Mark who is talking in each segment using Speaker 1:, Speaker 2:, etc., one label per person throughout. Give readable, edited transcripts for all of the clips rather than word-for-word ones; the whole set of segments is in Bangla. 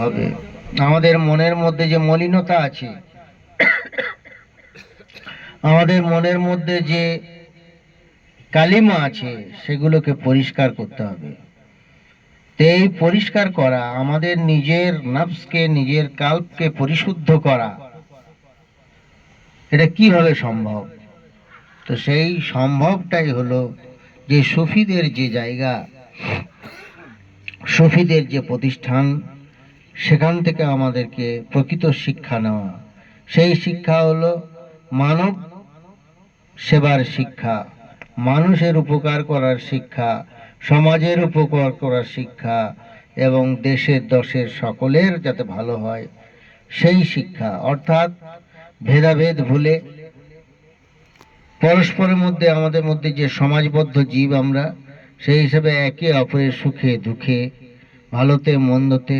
Speaker 1: হবে। আমাদের মনের মধ্যে যে মলিনতা আছে, আমাদের মনের মধ্যে যে কালিমা আছে, সেগুলোকে পরিষ্কার করতে হবে। এই পরিষ্কার করা, আমাদের নিজের নফসকে, নিজের কাল্পকে পরিশুদ্ধ করা, এটা কিভাবে সম্ভব? তো সেই সম্ভবটাই হলো যে সুফিদের যে জায়গা, সুফিদের যে প্রতিষ্ঠান, সেখান থেকে আমাদেরকে প্রকৃত শিক্ষা নেওয়া। সেই শিক্ষা হলো মানব সেবার শিক্ষা, মানুষের উপকার করার শিক্ষা, সমাজের উপকার করার শিক্ষা, এবং দেশের দশের সকলের যাতে ভালো হয় সেই শিক্ষা। অর্থাৎ ভেদাভেদ ভুলে পরস্পরের মধ্যে, আমাদের মধ্যে যে সমাজবদ্ধ জীব আমরা, সেই হিসেবে একে অপরের সুখে দুঃখে, ভালোতে মন্দতে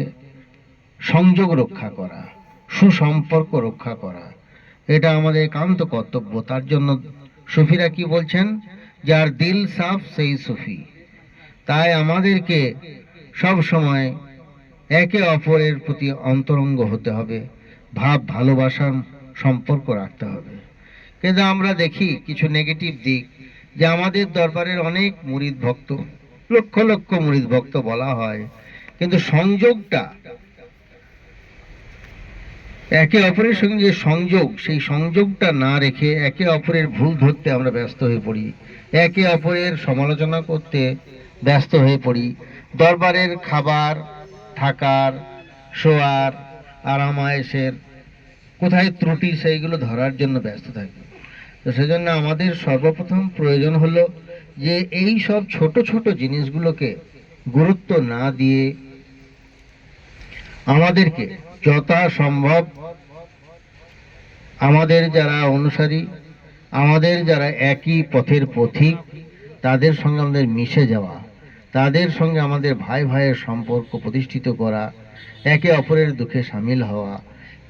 Speaker 1: সংযোগ রক্ষা করা, সুসম্পর্ক রক্ষা করা, এটা আমাদের একান্ত কর্তব্য। তার জন্য সুফিরা কি বলছেন? যার দিল সাফ সেই সুফি। তাই আমাদেরকে সব সময় একে অপরের প্রতি অন্তরঙ্গ হতে হবে, ভাব ভালোবাসার সম্পর্ক রাখতে হবে। কিন্তু আমরা দেখি কিছু নেগেটিভ দিক, যে আমাদের দরবারের অনেক মুরিদ ভক্ত, লক্ষ লক্ষ মুরিদ ভক্ত বলা হয়, কিন্তু সংযোগটা, একে অপরের সঙ্গে যে সংযোগ, সেই সংযোগটা না রেখে একে অপরের ভুল ধরতে আমরা ব্যস্ত হয়ে পড়ি, একে অপরের সমালোচনা করতে ব্যস্ত হয়ে পড়ি, দরবারের খাবার, থাকার, শোয়ার, আরামায়েশের কোথায় ত্রুটি সেইগুলো ধরার জন্য ব্যস্ত থাকি। তো সেজন্য আমাদের সর্বপ্রথম প্রয়োজন হলো যে এই সব ছোট ছোট জিনিসগুলোকে গুরুত্ব না দিয়ে আমাদেরকে যথাসম্ভব আমাদের যারা অনুসারী, আমাদের যারা একই পথের পথিক, তাদের সঙ্গে আমাদের মিশে যাওয়া, তাদের সঙ্গে আমাদের ভাই ভাইয়ের সম্পর্ক প্রতিষ্ঠিত করা, একে অপরের দুঃখে সামিল হওয়া,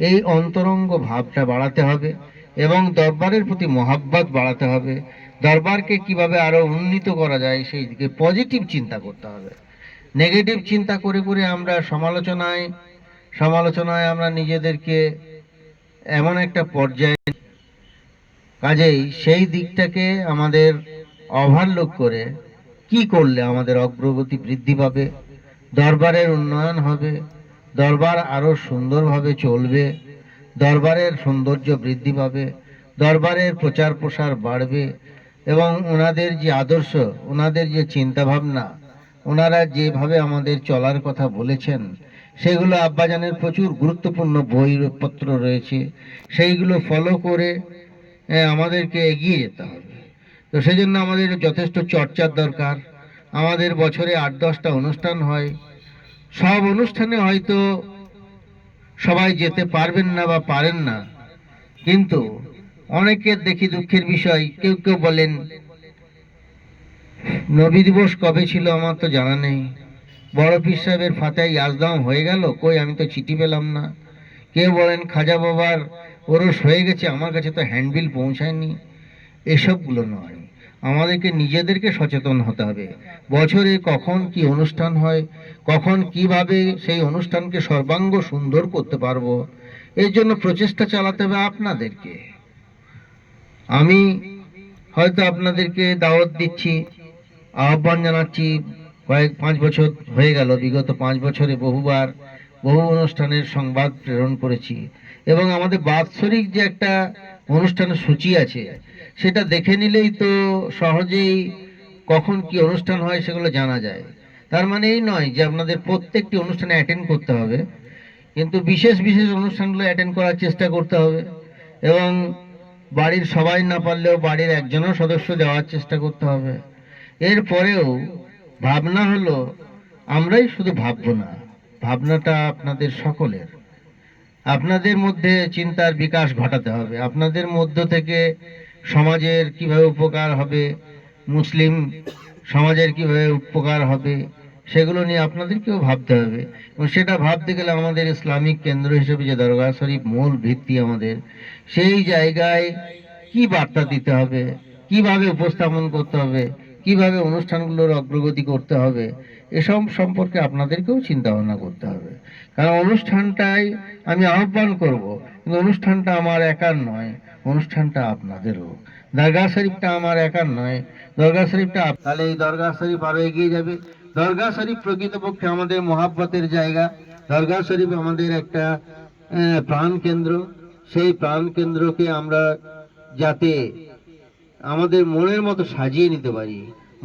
Speaker 1: এই অন্তরঙ্গ ভাবটা বাড়াতে হবে এবং দরবারের প্রতি মহাব্বত বাড়াতে হবে। দরবারকে কিভাবে আরো উন্নীত করা যায় সেই দিকে পজিটিভ চিন্তা করতে হবে। নেগেটিভ চিন্তা করে করে আমরা সমালোচনায় সমালোচনায় আমরা নিজেদেরকে এমন একটা পর্যায়ে, কাজেই সেই দিকটাকে আমাদের ওভারলুক করে কি করলে আমাদের অগ্রগতি বৃদ্ধি পাবে, দরবারের উন্নয়ন হবে, দরবার আরো সুন্দরভাবে চলবে, দরবারের সৌন্দর্য বৃদ্ধি পাবে, দরবারের প্রচার প্রসার বাড়বে, এবং ওনাদের যে আদর্শ, ওনাদের যে চিন্তা ভাবনা, ওনারা যেভাবে আমাদের চলার কথা বলেছেন, সেগুলো আব্বাজানের প্রচুর গুরুত্বপূর্ণ বইপত্র রয়েছে, সেইগুলো ফলো করে আমাদেরকে এগিয়ে যেতে হবে। তো সেই জন্য আমাদের যথেষ্ট চর্চার দরকার। আমাদের বছরে 8-10টা অনুষ্ঠান হয়, সব অনুষ্ঠানে হয়তো সবাই যেতে পারবেন না বা পারেন না, কিন্তু অনেকের দেখি দুঃখের বিষয়, কেউ কেউ বলেন নবী দিবস কবে ছিল আমার তো জানা নেই, বড় পীর সাহেবের ফাতায় ইয়াজদাম হয়ে গেল, কই আমি তো চিঠি পেলাম না। কেউ বলেন খাজা বাবার ওরস হয়ে গেছে, আমার কাছে তো হ্যান্ডবিল পৌঁছায়নি। এসবগুলো নয়, আমাদেরকে নিজেদেরকে সচেতন হতে হবে। বছরে কখন কি অনুষ্ঠান হয়, কখন কিভাবে সেই অনুষ্ঠানকে সর্বাঙ্গ সুন্দর করতে পারবো, এর জন্য প্রচেষ্টা চালাতে হবে আপনাদেরকে। আমি হয়তো আপনাদেরকে দাওয়াত দিচ্ছি, আহ্বান জানাচ্ছি, 5 বছর হয়ে গেল, বিগত 5 বছরে বহুবার বহু অনুষ্ঠানের সংবাদ প্রেরণ করেছি, এবং আমাদের বাৎসরিক যে একটা অনুষ্ঠানের সূচি আছে, সেটা দেখে নিলেই তো সহজেই কখন কি অনুষ্ঠান হয় সেগুলো জানা যায়। তার মানে এই নয় যে আপনাদের প্রত্যেকটি অনুষ্ঠানে অ্যাটেন্ড করতে হবে, কিন্তু বিশেষ বিশেষ অনুষ্ঠানগুলো অ্যাটেন্ড করার চেষ্টা করতে হবে, এবং বাড়ির সবাই না পারলেও বাড়ির একজনও সদস্য দেওয়ার চেষ্টা করতে হবে। এরপরেও ভাবনা হলো, আমরাই শুধু ভাববো না, ভাবনাটা আপনাদের সকলের। আপনাদের মধ্যে চিন্তার বিকাশ ঘটাতে হবে, আপনাদের মধ্য থেকে সমাজের কিভাবে উপকার হবে, মুসলিম সমাজের কিভাবে উপকার হবে, সেগুলো নিয়ে আপনাদেরকেও ভাবতে হবে। এবং সেটা ভাবতে গেলে আমাদের ইসলামিক কেন্দ্র হিসেবে যে দরগা শরীফ মূল ভিত্তি আমাদের, সেই জায়গায় কি বার্তা দিতে হবে, কিভাবে উপস্থাপন করতে হবে, কিভাবে অনুষ্ঠানগুলোর অগ্রগতি করতে হবে, এসব সম্পর্কে আপনাদেরকেও চিন্তা ভাবনা করতে হবে। কারণ অনুষ্ঠানটাই আমি আহ্বান করব, কিন্তু অনুষ্ঠানটা আমার একার নয়, অনুষ্ঠানটা আপনাদেরও। দরগা শরীফটা আমার একার নয়, দরগা শরীফটা তাহলে এই দরগা শরীফ আরো এগিয়ে যাবে। দরগা শরীফ প্রকৃতপক্ষে আমাদের মহাব্বতের জায়গা। দরগা শরীফ আমাদের একটা প্রাণ কেন্দ্র। সেই প্রাণ কেন্দ্রকে আমরা যাতে আমাদের মনের মতো সাজিয়ে নিতে পারি,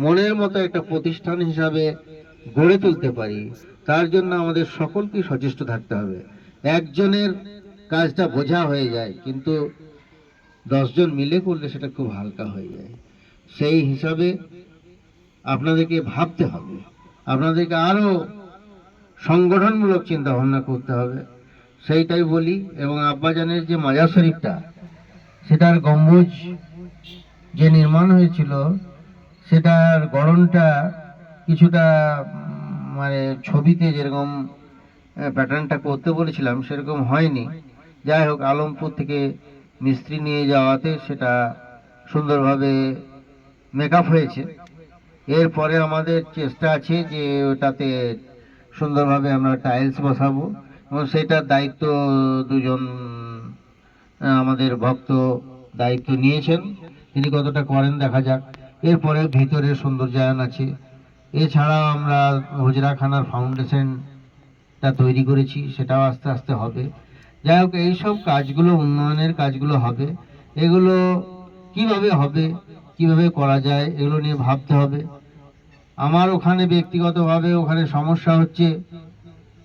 Speaker 1: মনের মতো একটা প্রতিষ্ঠান হিসাবে গড়ে তুলতে পারি, তার জন্য আমাদের সকলকেই সচেষ্ট থাকতে হবে। একজনের কাজটা বোঝা হয়ে যায়, কিন্তু 10 জন মিলে করলে সেটা খুব হালকা হয়ে যায়। সেই হিসাবে আপনাদেরকে ভাবতে হবে, আপনাদেরকে আরো সংগঠনমূলক চিন্তা ভাবনা করতে হবে, সেইটাই বলি। এবং আব্বাজানের যে মাজার শরীফটা, সেটার গম্বুজ যে নির্মাণ হয়েছিল, সেটার গড়নটা কিছুটা মানে ছবিতে যেরকম প্যাটার্নটা করতে বলেছিলাম সেরকম হয়নি। যাই হোক, আলমপুর থেকে মিস্ত্রি নিয়ে যাওয়াতে সেটা সুন্দরভাবে মেকআপ হয়েছে। এরপরে আমাদের চেষ্টা আছে যে ওটাতে সুন্দরভাবে আমরা টাইলস বসাবো, এবং সেটার দায়িত্ব দুজন আমাদের ভক্ত দায়িত্ব নিয়েছেন। তিনি কতটা করেন দেখা যাক। এরপরে ভিতরে সৌন্দর্যায়ন আছে। এছাড়াও আমরা হুজরাখানার ফাউন্ডেশনটা তৈরি করেছি, সেটাও আস্তে আস্তে হবে। যাই হোক, এইসব কাজগুলো, উন্নয়নের কাজগুলো হবে। এগুলো কিভাবে হবে, কিভাবে করা যায়, এগুলো নিয়ে ভাবতে হবে। আমার ওখানে ব্যক্তিগতভাবে ওখানে সমস্যা হচ্ছে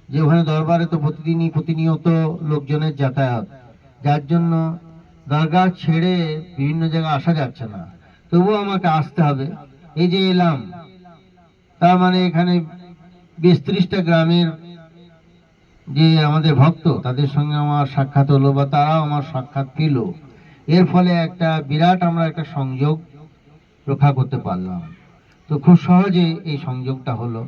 Speaker 1: যে ওখানে দরবারে তো প্রতিনিয়ত লোকজনের যাতায়াত, যার জন্য দরগা ছেড়ে বিভিন্ন জায়গায় আসা যাচ্ছে না। তবুও আমাকে আসতে হবে। এই যে এলাম, তার মানে এখানে 20-30টা গ্রামের যে আমাদের ভক্ত, তাদের সঙ্গে আমার সাক্ষাৎ হলো, বা তারাও আমার সাক্ষাৎ পেল। এর ফলে একটা বিরাট আমরা একটা সংযোগ রক্ষা করতে পারলাম। তো খুব সহজে এই সংযোগটা হলো।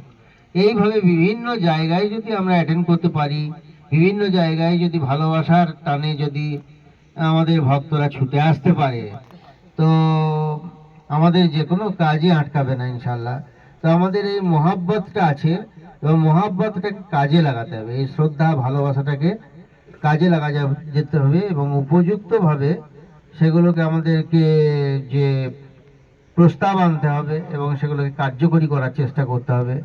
Speaker 1: এইভাবে বিভিন্ন জায়গায় যদি আমরা অ্যাটেন্ড করতে পারি, বিভিন্ন জায়গায় যদি ভালোবাসার টানে যদি আমাদের ভক্তরা ছুটে আসতে পারে, তো আমাদের যে কোনো কাজই আটকাবে না ইনশাল্লাহ। তো আমাদের এই মহাব্বতটা আছে, এবং মহাব্বতটাকে কাজে লাগাতে হবে। এই শ্রদ্ধা ভালোবাসাটাকে কাজে যেতে হবে, এবং উপযুক্তভাবে সেগুলোকে আমাদেরকে যে প্রস্তাব আনতে হবে এবং সেগুলোকে কার্যকরী করার চেষ্টা করতে হবে।